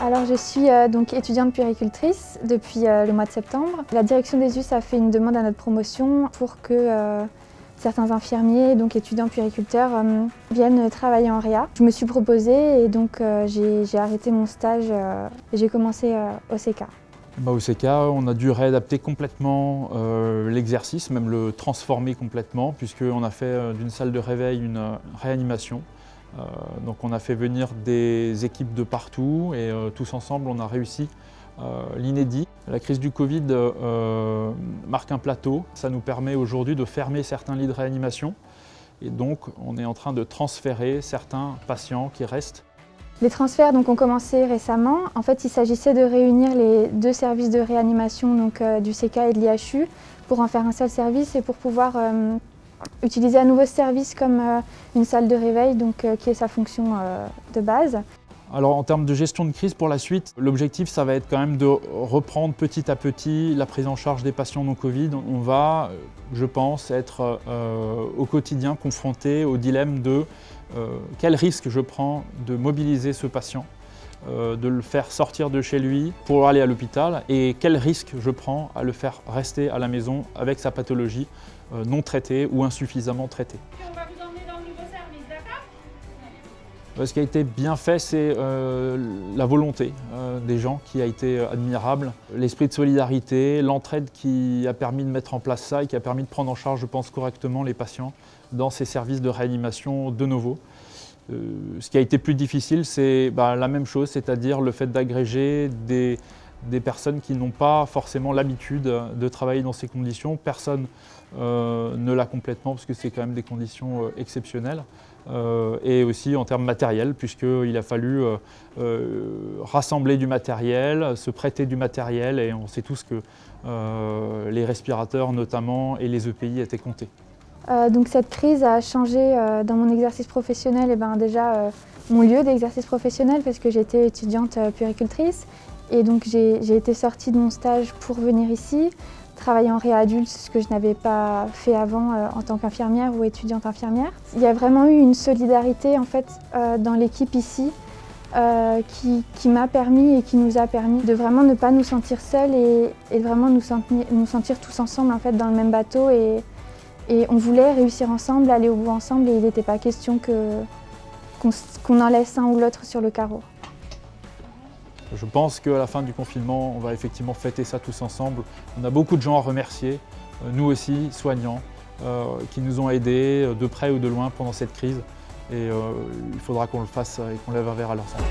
Alors je suis donc étudiante puéricultrice depuis le mois de septembre. La direction des US a fait une demande à notre promotion pour que certains infirmiers, donc étudiants puériculteurs, viennent travailler en réa. Je me suis proposée et donc j'ai arrêté mon stage et j'ai commencé au CK. Au CK, on a dû réadapter complètement l'exercice, même le transformer complètement, puisqu'on a fait d'une salle de réveil une réanimation. Donc on a fait venir des équipes de partout et tous ensemble on a réussi l'inédit. La crise du Covid marque un plateau. Ça nous permet aujourd'hui de fermer certains lits de réanimation et donc on est en train de transférer certains patients qui restent. Les transferts donc, ont commencé récemment. En fait, il s'agissait de réunir les deux services de réanimation donc, du CK et de l'IHU pour en faire un seul service et pour pouvoir utiliser un nouveau service comme une salle de réveil donc, qui est sa fonction de base. Alors en termes de gestion de crise pour la suite, l'objectif ça va être quand même de reprendre petit à petit la prise en charge des patients non Covid. On va, je pense, être au quotidien confronté au dilemme de quel risque je prends de mobiliser ce patient, de le faire sortir de chez lui pour aller à l'hôpital et quel risque je prends à le faire rester à la maison avec sa pathologie non traitée ou insuffisamment traitée. On va vous emmener dans le nouveau service, d'accord ? Ce qui a été bien fait, c'est la volonté des gens qui a été admirable, l'esprit de solidarité, l'entraide qui a permis de mettre en place ça et qui a permis de prendre en charge, je pense, correctement les patients dans ces services de réanimation de Novo. Ce qui a été plus difficile, c'est la même chose, c'est-à-dire le fait d'agréger des personnes qui n'ont pas forcément l'habitude de travailler dans ces conditions. Personne ne l'a complètement parce que c'est quand même des conditions exceptionnelles. Et aussi en termes matériels, puisqu'il a fallu rassembler du matériel, se prêter du matériel, et on sait tous que les respirateurs notamment et les EPI étaient comptés. Donc cette crise a changé dans mon exercice professionnel déjà mon lieu d'exercice professionnel parce que j'étais étudiante puéricultrice et donc j'ai été sortie de mon stage pour venir ici, travailler en réa adulte, ce que je n'avais pas fait avant en tant qu'infirmière ou étudiante infirmière. Il y a vraiment eu une solidarité en fait dans l'équipe ici qui m'a permis et qui nous a permis de vraiment ne pas nous sentir seuls et vraiment nous sentir tous ensemble en fait dans le même bateau et on voulait réussir ensemble, aller au bout ensemble et il n'était pas question qu'on en laisse un ou l'autre sur le carreau. Je pense qu'à la fin du confinement, on va effectivement fêter ça tous ensemble. On a beaucoup de gens à remercier, nous aussi, soignants, qui nous ont aidés de près ou de loin pendant cette crise. Et il faudra qu'on le fasse et qu'on lève un verre à leur santé.